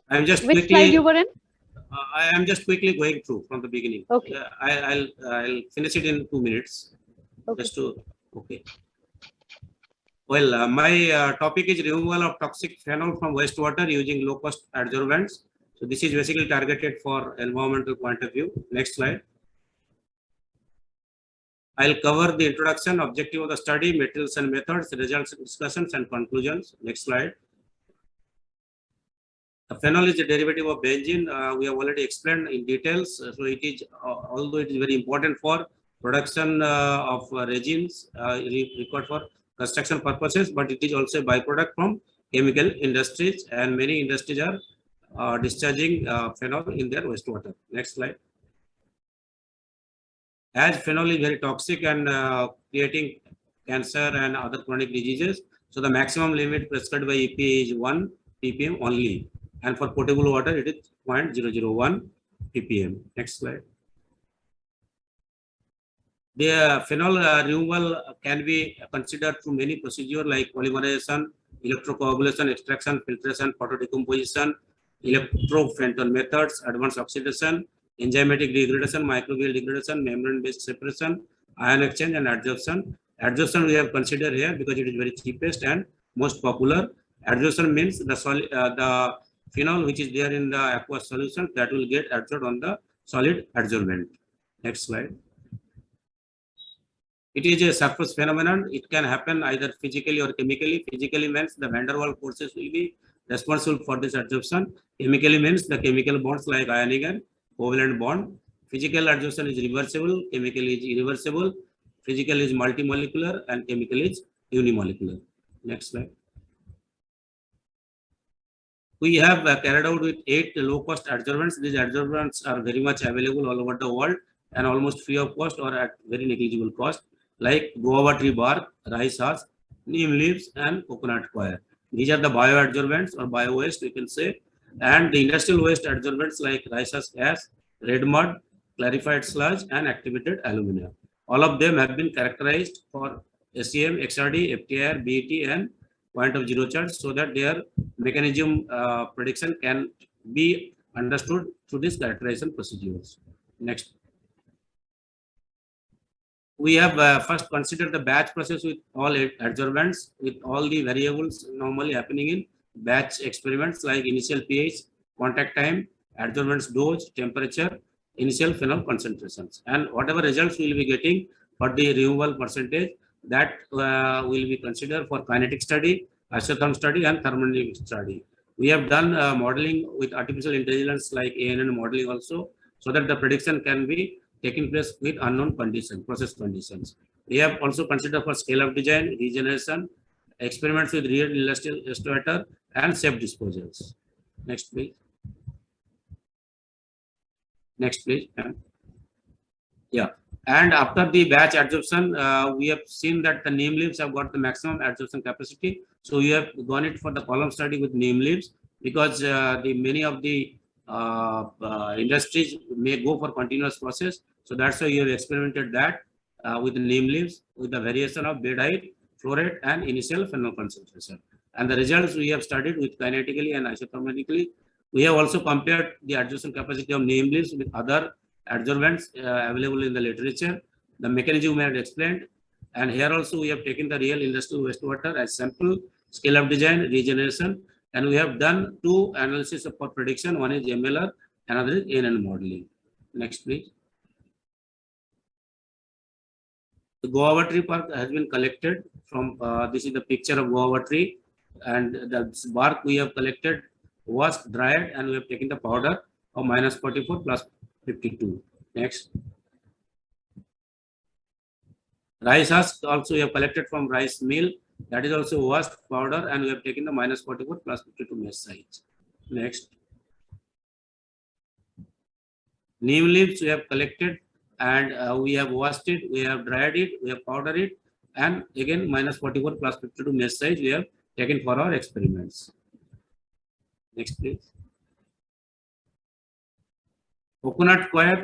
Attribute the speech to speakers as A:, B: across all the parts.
A: I'm just
B: Which
A: quickly.
B: slide you were in?
A: I am just quickly going through from the beginning.
B: Okay.
A: I'll finish it in 2 minutes.
B: Okay.
A: Just to okay. Well, my topic is removal of toxic phenol from wastewater using low-cost adsorbents. So this is basically targeted for environmental point of view. Next slide. I'll cover the introduction, objective of the study, materials and methods, results, discussions, and conclusions. Next slide. The phenol is a derivative of benzene. We have already explained in details. So it is, although it is very important for production of resins required for construction purposes, but it is also a byproduct from chemical industries, and many industries are discharging phenol in their wastewater. Next slide. As phenol is very toxic and creating cancer and other chronic diseases, so the maximum limit prescribed by EPA is 1 ppm only, and for potable water it is 0.001 ppm. Next slide. The phenol removal can be considered through many procedures like polymerization, electrocoagulation, extraction, filtration, photodecomposition, electrophenol methods, advanced oxidation, enzymatic degradation, microbial degradation, membrane-based separation, ion exchange, and adsorption. Adsorption we have considered here because it is very cheapest and most popular. Adsorption means the phenol which is there in the aqueous solution that will get adsorbed on the solid adsorbent. Next slide. It is a surface phenomenon. It can happen either physically or chemically. Physically means the van der Waals forces will be responsible for this adsorption. Chemically means the chemical bonds like ionic and covalent bond. Physical adsorption is reversible, chemical is irreversible, physical is multimolecular, and chemical is unimolecular. Next slide. We have carried out with 8 low-cost adsorbents. These adsorbents are very much available all over the world and almost free of cost or at very negligible cost, like guava tree bark, rice husk, neem leaves, and coconut coir. These are the bioadsorbents or bio waste, we can say, and the industrial waste adsorbents like rice husk ash, red mud, clarified sludge, and activated alumina. All of them have been characterized for SEM, XRD, FTIR, BET, and point of zero charge, so that their mechanism prediction can be understood through these characterization procedures. Next. We have first considered the batch process with all adsorbents, with all the variables normally happening in batch experiments like initial pH, contact time, adsorbents dose, temperature, initial phenol concentrations, and whatever results we will be getting for the removal percentage, that will be considered for kinetic study, isotherm study, and thermodynamic study. We have done modeling with artificial intelligence like ANN modeling also, so that the prediction can be taking place with unknown conditions, process conditions. We have also considered for scale-up design, regeneration, experiments with real industrial excavator, and safe disposals. Next, please. Next, please. Yeah. And after the batch adsorption, we have seen that the neem leaves have got the maximum adsorption capacity. So we have gone it for the column study with neem leaves, because many of the industries may go for continuous process. So that's why we have experimented that with the neem leaves with the variation of bed height, flow rate, and initial phenol concentration. And the results we have studied with kinetically and isothermically. We have also compared the adsorption capacity of neem leaves with other adsorbents available in the literature. The mechanism we have explained, and here also we have taken the real industrial wastewater as sample, scale-up design, regeneration, and we have done 2 analyses for prediction. One is MLR, another is ANN modeling. Next, please. The guava tree bark has been collected from, this is the picture of guava tree, and the bark we have collected, washed, dried, and we have taken the powder of -44 plus 52. Next. Rice husk also we have collected from rice mill, that is also washed, powder, and we have taken the -44 plus 52 mesh size. Next. Neem leaves we have collected, and we have washed it, we have dried it, we have powdered it, and again -44 plus 52 mesh size we have taken for our experiments. Next, please. Coconut coir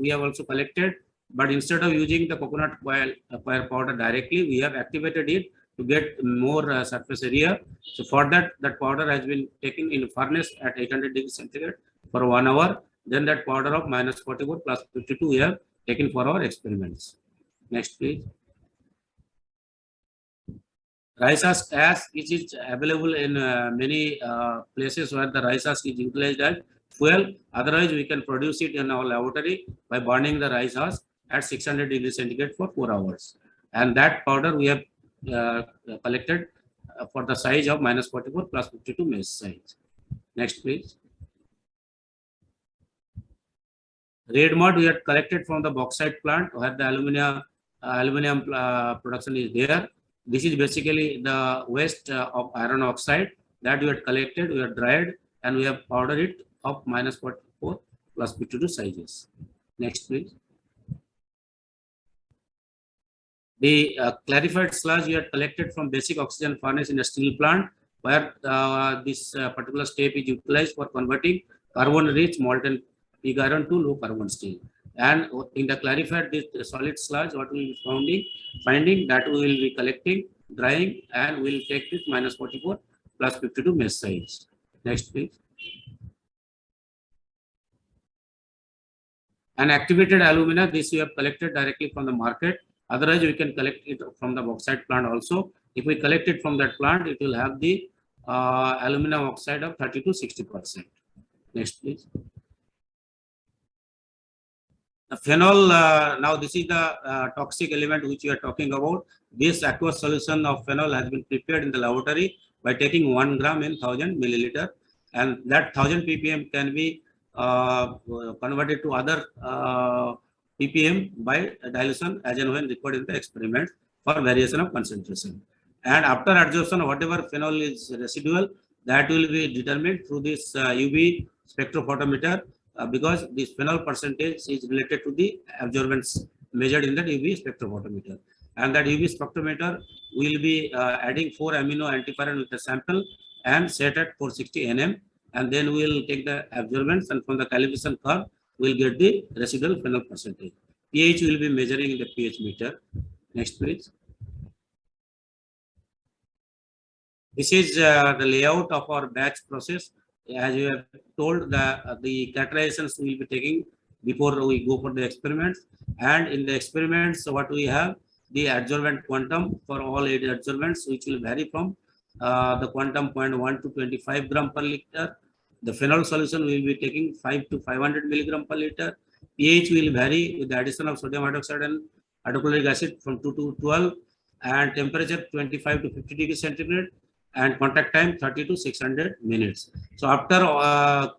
A: we have also collected, but instead of using the coconut coir powder directly, we have activated it to get more surface area. So for that, that powder has been taken in furnace at 800 degrees centigrade for 1 hour. Then that powder of minus 44 plus 52 we have taken for our experiments. Next, please. Rice husk ash is available in many places where the rice husk is utilized as fuel. Otherwise, we can produce it in our laboratory by burning the rice husk at 600 degrees centigrade for 4 hours. And that powder we have collected for the size of minus 44 plus 52 mesh size. Next, please. Red mud we had collected from the bauxite plant where the aluminum production is there. This is basically the waste of iron oxide that we had collected, we have dried, and we have powdered it of minus 44 plus 52 sizes. Next, please. The clarified sludge we had collected from basic oxygen furnace in a steel plant, where this particular step is utilized for converting carbon-rich molten pig iron to low carbon steel. And in the clarified this solid sludge, what we will be finding that we will be collecting, drying, and we will take this minus 44 plus 52 mesh size. Next, please. And activated alumina, this we have collected directly from the market. Otherwise, we can collect it from the bauxite plant also. If we collect it from that plant, it will have the aluminum oxide of 30 to 60%. Next, please. The phenol, now this is the toxic element which we are talking about. This aqueous solution of phenol has been prepared in the laboratory by taking 1 gram in 1000 milliliter, and that 1000 ppm can be converted to other ppm by dilution as and when required in the experiment for variation of concentration. And after adsorption, whatever phenol is residual, that will be determined through this UV spectrophotometer. Because this phenol percentage is related to the absorbance measured in that UV spectrophotometer. And that UV spectrophotometer will be adding 4 amino antiparent with the sample and set at 460 nm. And then we will take the absorbance, and from the calibration curve, we will get the residual phenol percentage. pH will be measuring in the pH meter. Next, please. This is the layout of our batch process. As you have told, the characterizations we will be taking before we go for the experiments. And in the experiments, what we have, the adsorbent quantum for all 8 adsorbents, which will vary from the quantum 0.1 to 25 gram per liter. The phenol solution we will be taking 5 to 500 milligram per liter. pH will vary with the addition of sodium hydroxide and hydrochloric acid from 2 to 12, and temperature 25 to 50 degrees centigrade, and contact time 30 to 600 minutes. So after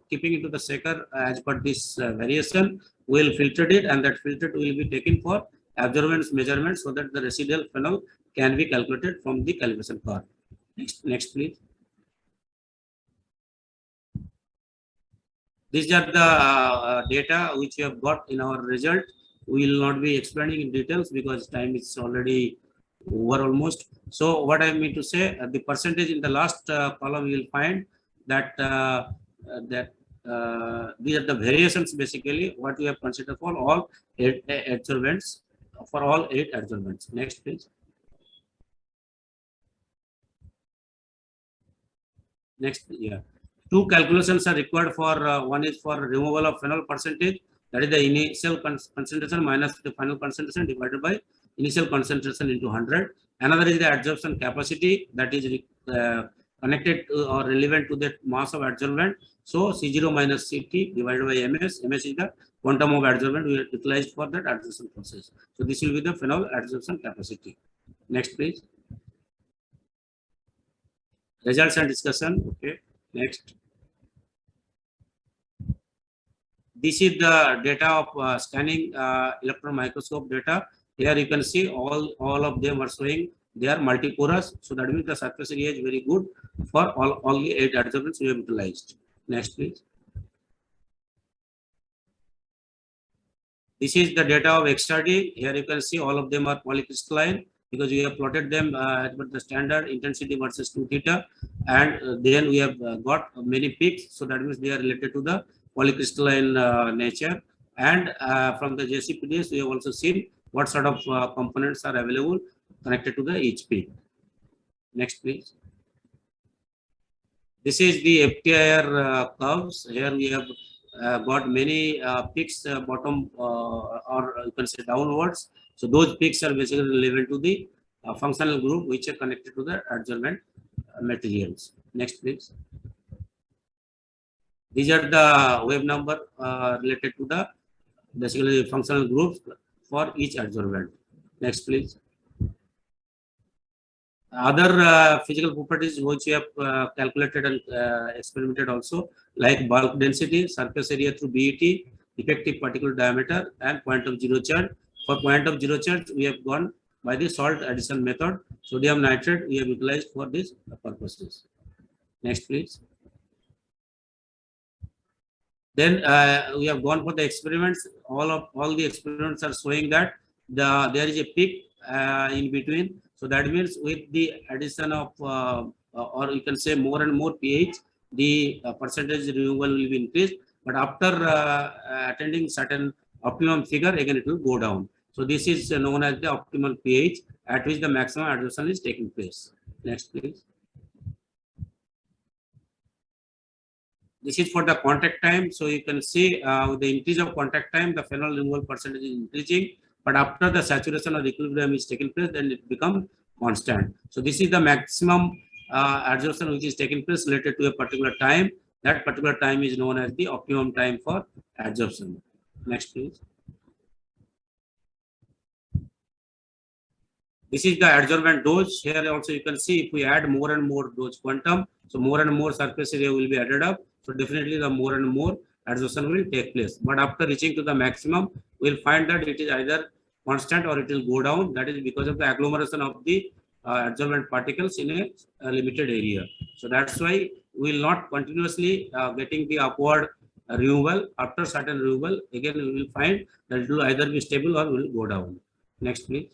A: keeping into the shaker as per this variation, we will filter it, and that filtered will be taken for absorbance measurement so that the residual phenol can be calculated from the calibration curve. Next, please. These are the data which we have got in our result. We will not be explaining in details because time is already over almost. So what I mean to say, the percentage in the last column you will find that these are the variations basically what we have considered for all 8 adsorbents, for all 8 adsorbents. Next, please. Next, yeah. 2 calculations are required for one is for removal of phenol percentage, that is the initial concentration minus the final concentration divided by initial concentration into 100. Another is the adsorption capacity, that is connected to or relevant to the mass of adsorbent. So C0 minus Ct divided by Ms. Ms is the quantum of adsorbent we have utilized for that adsorption process. So this will be the phenol adsorption capacity. Next, please. Results and discussion. Okay. Next. This is the data of scanning electron microscope data. Here you can see all of them are showing they are multiporous. So that means the surface area is very good for all the 8 adsorbents we have utilized. Next, please. This is the data of XRD. Here you can see all of them are polycrystalline because we have plotted them at the standard intensity versus 2 theta, and then we have got many peaks. So that means they are related to the polycrystalline nature. And from the JCPDS, we have also seen what sort of components are available connected to the each peak. Next, please. This is the FTIR curves. Here we have got many peaks bottom or you can say downwards. So those peaks are basically relevant to the functional group which are connected to the adsorbent materials. Next, please. These are the wave number related to the basically functional groups for each adsorbent. Next, please. Other physical properties which we have calculated and experimented also, like bulk density, surface area through BET, effective particle diameter, and point of zero charge. For point of zero charge, we have gone by the salt addition method. Sodium nitrate we have utilized for these purposes. Next, please. Then we have gone for the experiments. All the experiments are showing that there is a peak in between. So that means with the addition of, or you can say more and more pH, the percentage removal will be increased. But after attending certain optimum figure, again it will go down. So this is known as the optimal pH at which the maximum adsorption is taking place. Next, please. This is for the contact time. So you can see with the increase of contact time, the phenol removal percentage is increasing. But after the saturation or equilibrium is taking place, then it becomes constant. So this is the maximum adsorption which is taking place related to a particular time. That particular time is known as the optimum time for adsorption. Next, please. This is the adsorbent dose. Here also you can see if we add more and more dose quantum, so more and more surface area will be added up. So definitely the more and more adsorption will take place. But after reaching to the maximum, we'll find that it is either constant or it will go down. That is because of the agglomeration of the adsorbent particles in a limited area. So that's why we will not continuously getting the upward removal. After certain removal, again we will find that it will either be stable or will go down. Next, please.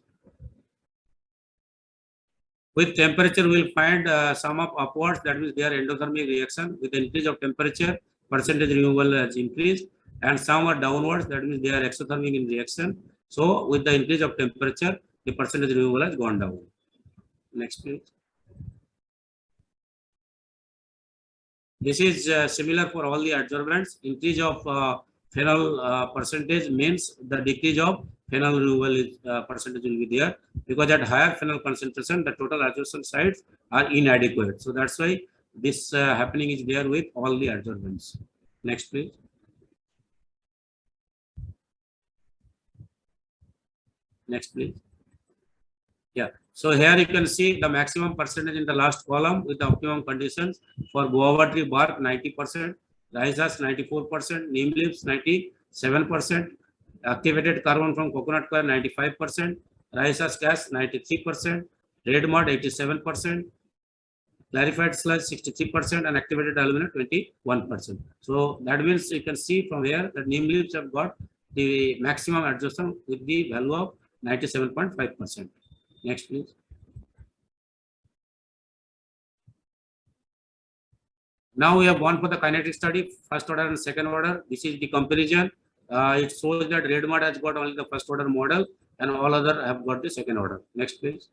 A: With temperature, we will find sum up upwards. That means their endothermic reaction. With the increase of temperature, percentage removal has increased, and some are downwards. That means they are exothermic in reaction. So with the increase of temperature, the percentage removal has gone down. Next, please. This is similar for all the adsorbents. Increase of phenol percentage means the decrease of phenol removal is, percentage will be there, because at higher phenol concentration, the total adsorption sites are inadequate. So that's why this happening is there with all the adsorbents. Next, please. Next, please. Yeah. So here you can see the maximum percentage in the last column with the optimum conditions for guava tree bark 90%, rice husk 94%, neem leaves 97%, activated carbon from coconut coir 95%, rice husk gas 93%, red mud 87%, clarified sludge 63%, and activated alumina 21%. So that means you can see from here that neem leaves have got the maximum adsorption with the value of 97.5%. Next, please. Now we have gone for the kinetic study, first order and second order. This is the comparison. It shows that red mud has got only the first order model and all other have got the second order. Next, please.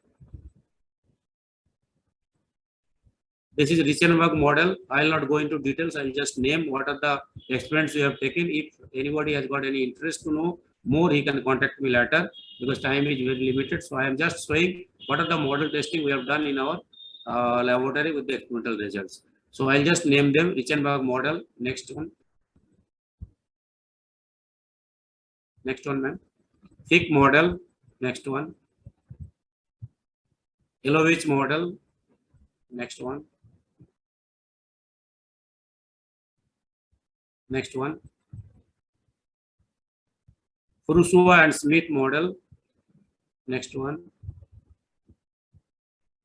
A: This is Richenberg model. I will not go into details. I will just name what are the experiments we have taken. If anybody has got any interest to know more, he can contact me later, because time is very limited. So I am just showing what are the model testing we have done in our laboratory with the experimental results. So I'll just name them. Richenberg model. Next one. Next one, ma'am. Fick model. Next one. Ilovich model. Next one. Next one. Furusova and Smith model. Next one.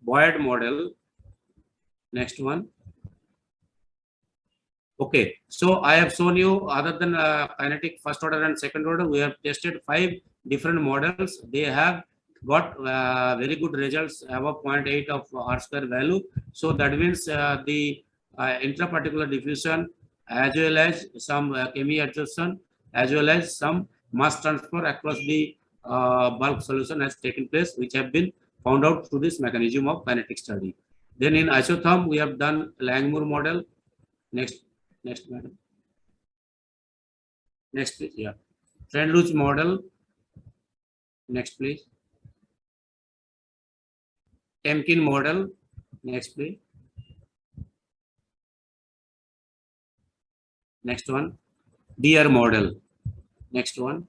A: Boyd model. Next one. Okay, so I have shown you, other than kinetic first order and second order, we have tested 5 different models. They have got very good results above 0.8 of R square value. So that means the intraparticular diffusion as well as some chemi-adsorption as well as some mass transfer across the bulk solution has taken place, which have been found out through this mechanism of kinetic study. Then in isotherm, we have done Langmuir model. Next, madam. Next, please. Yeah. Friend-Luch model. Next, please. Temkin model. Next, please. Next one. Deer model. Next one.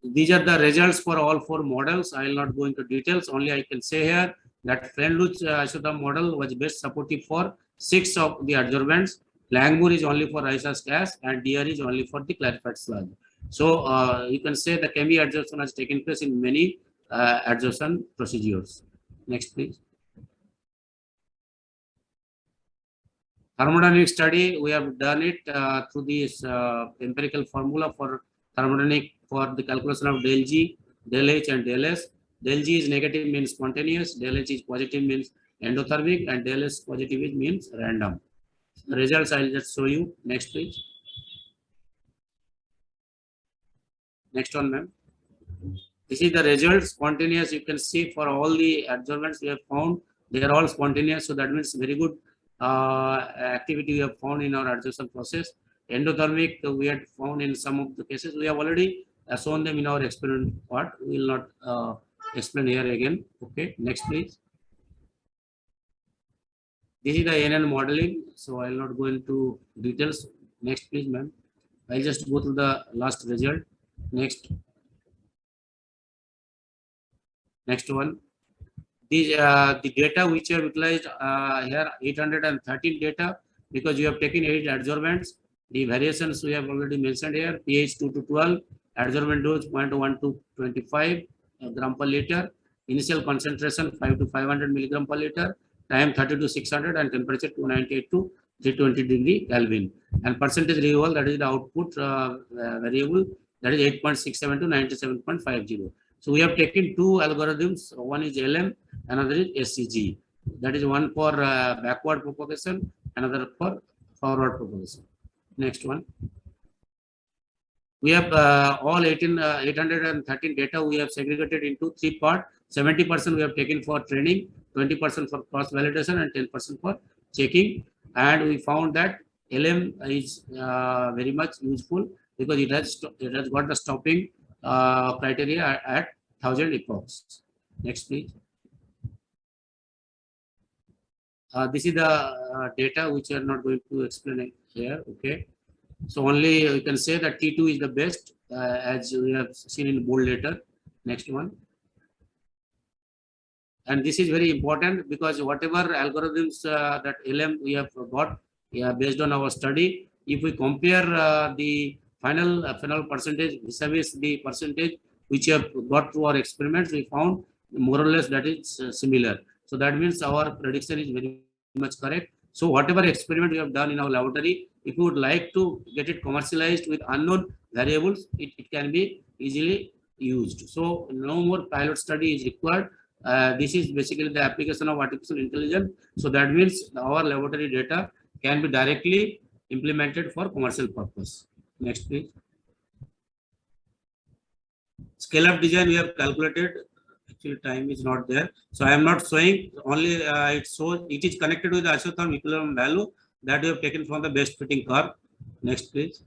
A: These are the results for all four models. I will not go into details. Only I can say here that Friend-Luch isotherm model was best supportive for 6 of the adsorbents. Langmuir is only for Reiser's gas and Deer is only for the clarified sludge. So you can say the chemi adsorption has taken place in many adsorption procedures. Next, please. Thermodynamic study, we have done it through this empirical formula for thermodynamic for the calculation of del G, del H and del S. Del G is negative means spontaneous, del H is positive means endothermic and del S positive means random. The results I will just show you. Next, please. Next one, ma'am. This is the result, spontaneous. You can see for all the adsorbents we have found, they are all spontaneous. So that means very good activity we have found in our adsorption process. Endothermic, we had found in some of the cases. We have already shown them in our experiment part. We will not explain here again. Okay, next, please. This is the NN modeling. So I will not go into details. Next, please, ma'am. I'll just go to the last result. Next. Next one. The data which you have utilized here 813 data because you have taken 8 adsorbents. The variations we have already mentioned here, pH 2 to 12, adsorbent dose 0.1 to 25 gram per liter, initial concentration 5 to 500 milligram per liter, time 30 to 600 and temperature 298 to 320 degree Kelvin. And percentage removal, that is the output variable, that is 8.67 to 97.50. So we have taken 2 algorithms, one is LM, another is SCG. That is one for backward propagation, another for forward propagation. Next one. We have all 813 data we have segregated into 3 parts. 70% we have taken for training, 20% for cross validation and 10% for checking. And we found that LM is very much useful because it has got the stopping criteria at 1000 epochs. Next, please. This is the data which I am not going to explain here. Okay. So only you can say that T2 is the best as we have seen in bold letter. Next one. And this is very important because whatever algorithms that LM we have got based on our study, if we compare the final percentage vis-a-vis the percentage which we have got through our experiments, we found more or less that is similar. So that means our prediction is very much correct. So whatever experiment we have done in our laboratory, if you would like to get it commercialized with unknown variables, it can be easily used. So no more pilot study is required. This is basically the application of artificial intelligence. So that means our laboratory data can be directly implemented for commercial purpose. Next, please. Scale-up design we have calculated. Actually, time is not there. So I am not showing, only it shows it is connected with the isotherm equilibrium value that we have taken from the best fitting curve. Next, please.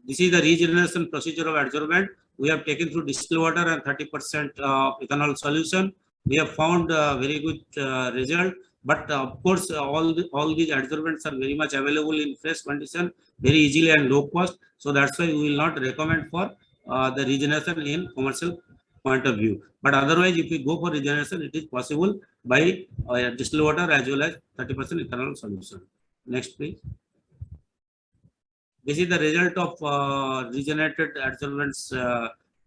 A: This is the regeneration procedure of adsorbent. We have taken through distilled water and 30% ethanol solution. We have found very good result. But of course, all these adsorbents are very much available in fresh condition, very easily and low cost. So that's why we will not recommend for the regeneration in commercial point of view. But otherwise, if we go for regeneration, it is possible by distilled water as well as 30% ethanol solution. Next, please. This is the result of regenerated adsorbents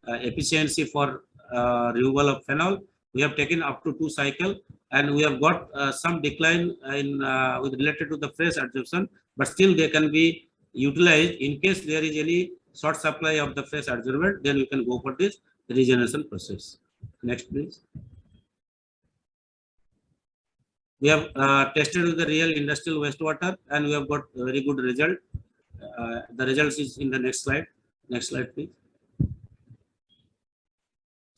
A: efficiency for removal of phenol. We have taken up to 2 cycles and we have got some decline in with related to the fresh adsorption, but still they can be utilized in case there is any short supply of the fresh adsorbent, then you can go for this regeneration process. Next, please. We have tested with the real industrial wastewater and we have got a very good result. The results is in the next slide. Next slide, please.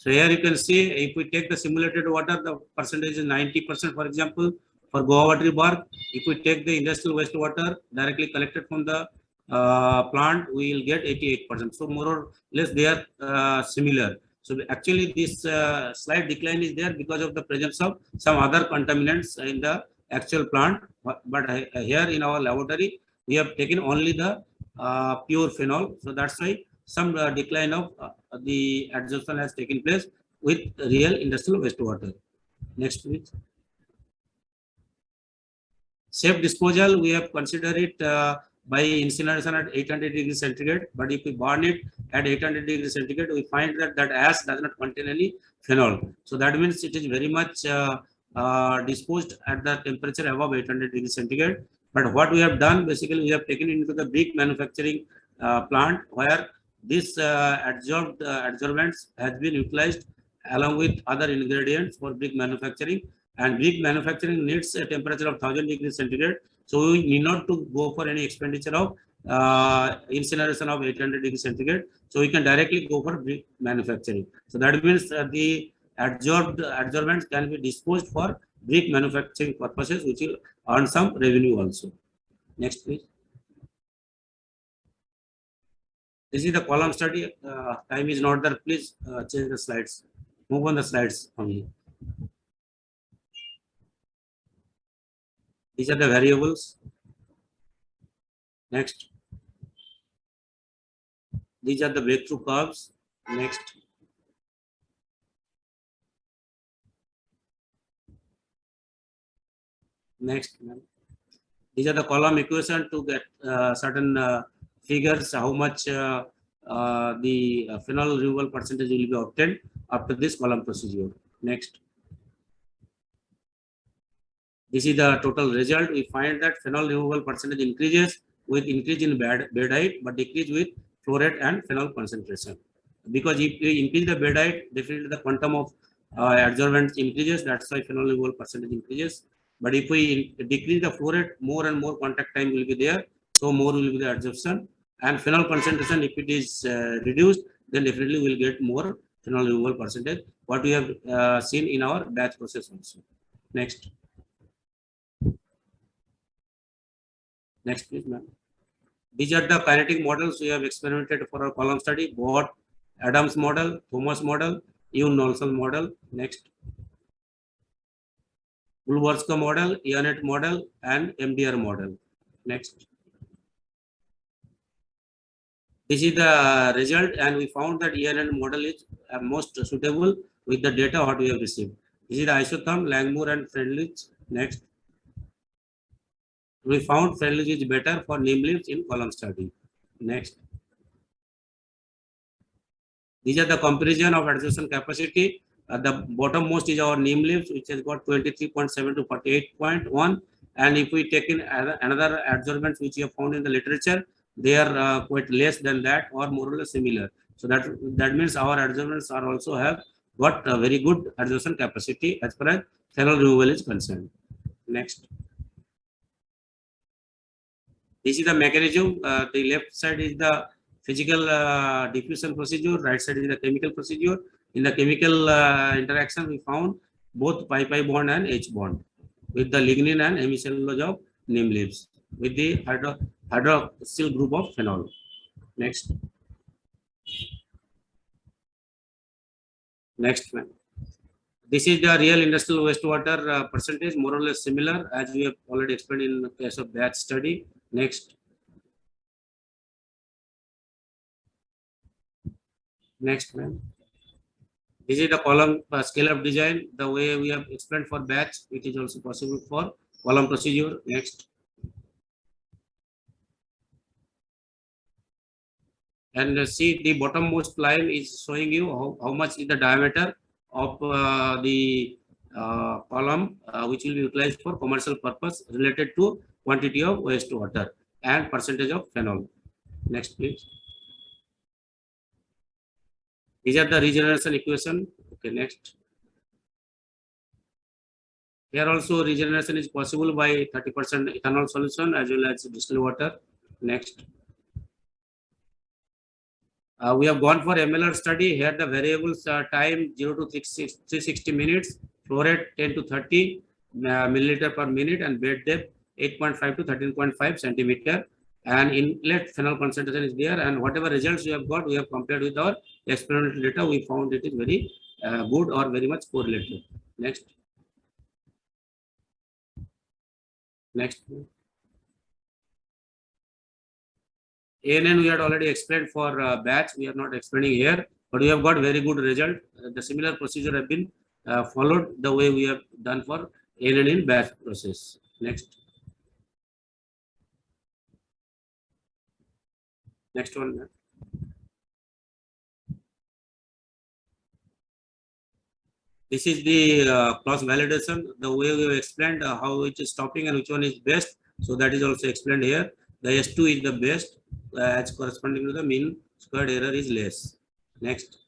A: So here you can see if we take the simulated water, the percentage is 90%, for example, for Goa tree bark. If we take the industrial wastewater directly collected from the plant, we will get 88%. So more or less they are similar. So actually this slight decline is there because of the presence of some other contaminants in the actual plant. But here in our laboratory, we have taken only the pure phenol. So that's why some decline of the adsorption has taken place with real industrial wastewater. Next, please. Safe disposal, we have considered it by incineration at 800 degrees centigrade. But if we burn it at 800 degrees centigrade, we find that that ash does not contain any phenol. So that means it is very much disposed at the temperature above 800 degrees centigrade. But what we have done, basically, we have taken into the brick manufacturing plant where this adsorbents has been utilized along with other ingredients for brick manufacturing. And brick manufacturing needs a temperature of 1000 degrees centigrade. So we need not to go for any expenditure of incineration of 800 degrees centigrade. So we can directly go for brick manufacturing. So that means the adsorbents can be disposed for brick manufacturing purposes, which will earn some revenue also. Next, please. This is the column study. Time is not there. Please change the slides. Move on the slides only. These are the variables. Next. These are the breakthrough curves. Next. Next. These are the column equation to get certain figures, how much the phenol removal percentage will be obtained after this column procedure. Next. This is the total result. We find that phenol removal percentage increases with increase in bed height, but decrease with flow rate and phenol concentration. Because if we increase the bed height, definitely the quantum of adsorbents increases. That's why phenol removal percentage increases. But if we decrease the flow rate, more and more contact time will be there. So more will be the adsorption. And phenol concentration, if it is reduced, then definitely we'll get more phenol removal percentage. What we have seen in our batch process also. Next. Next, please, ma'am. These are the kinetic models we have experimented for our column study. Both Adams model, Thomas model, Nolson model. Next. Bulwarska model, Eonet model, and MDR model. Next. This is the result, and we found that Eonet model is most suitable with the data what we have received. This is the isotherm, Langmuir and Friendlich. Next. We found Friendlich is better for neem leaves in column study. Next. These are the comparison of adsorption capacity. The bottommost is our neem leaves, which has got 23.7 to 48.1. And if we take in another adsorbents which we have found in the literature, they are quite less than that or more or less similar. So that means our adsorbents are also have got a very good adsorption capacity as far as phenol removal is concerned. Next. This is the mechanism. The left side is the physical diffusion procedure. Right side is the chemical procedure. In the chemical interaction, we found both pi-pi bond and H bond with the lignin and hemicellulose of neem leaves with the hydroxyl group of phenol. Next. Next, man. This is the real industrial wastewater percentage, more or less similar as we have already explained in the case of batch study. Next. Next, man. This is the column scale-up design. The way we have explained for batch, it is also possible for column procedure. Next. And see the bottommost line is showing you how much is the diameter of the column which will be utilized for commercial purpose related to quantity of wastewater and percentage of phenol. Next, please. These are the regeneration equation. Okay, next. Here also regeneration is possible by 30% ethanol solution as well as distilled water. Next. We have gone for MLR study. Here the variables time 0 to 360 minutes, flow rate 10 to 30 milliliter per minute, and bed depth 8.5 to 13.5 centimeter. And inlet phenol concentration is there. And whatever results we have got, we have compared with our experimental data. We found it is very good or very much correlated. Next. Next. ANN we had already explained for batch. We are not explaining here, but we have got very good result. The similar procedure have been followed the way we have done for ANN in batch process. Next. Next one. This is the cross validation. The way we have explained how which is stopping and which one is best. So that is also explained here. The S2 is the best as corresponding to the mean squared error is less. Next.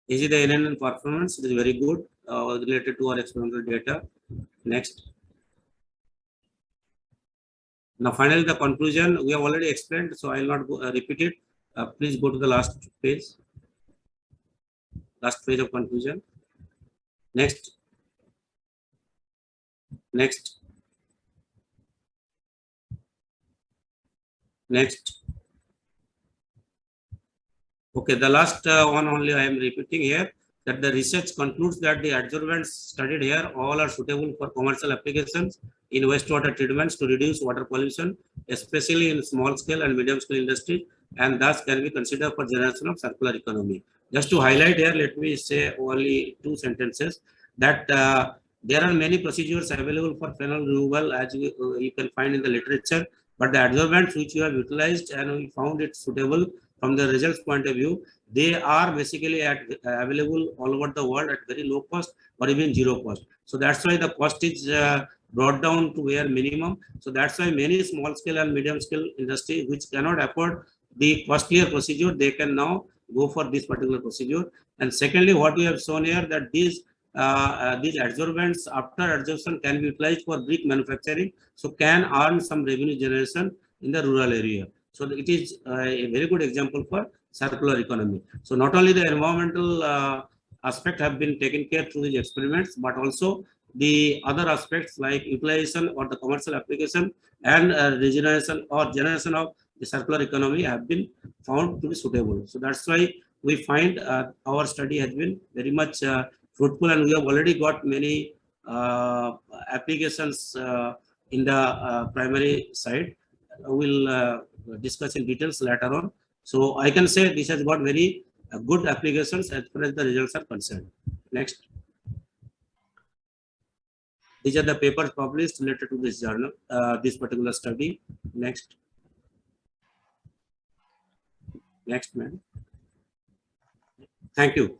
A: This is the NNN performance. It is very good related to our experimental data. Next. Now, finally, the conclusion we have already explained, so I will not go, repeat it. Please go to the last page. Last page of conclusion. Next. Next. Next. Okay, the last one only I am repeating here, that the research concludes that the adsorbents studied here all are suitable for commercial applications in wastewater treatments to reduce water pollution, especially in small scale and medium scale industry, and thus can be considered for generation of circular economy. Just to highlight here, let me say only 2 sentences that there are many procedures available for phenol removal as you can find in the literature, but the adsorbents which you have utilized and we found it suitable from the results point of view, they are basically available all over the world at very low cost or even zero cost. So that's why the cost is brought down to where minimum. So that's why many small scale and medium scale industry which cannot afford the costlier procedure, they can now go for this particular procedure. And secondly, what we have shown here that these adsorbents after adsorption can be utilized for brick manufacturing, so can earn some revenue generation in the rural area. So it is a very good example for circular economy. So not only the environmental aspect have been taken care through these experiments, but also the other aspects like utilization or the commercial application and regeneration or generation of the circular economy have been found to be suitable. So that's why we find our study has been very much fruitful, and we have already got many applications in the primary side. We'll discuss in details later on. So I can say this has got very good applications as far as the results are concerned. Next. These are the papers published related to this journal, this particular study. Next. Next, man. Thank you.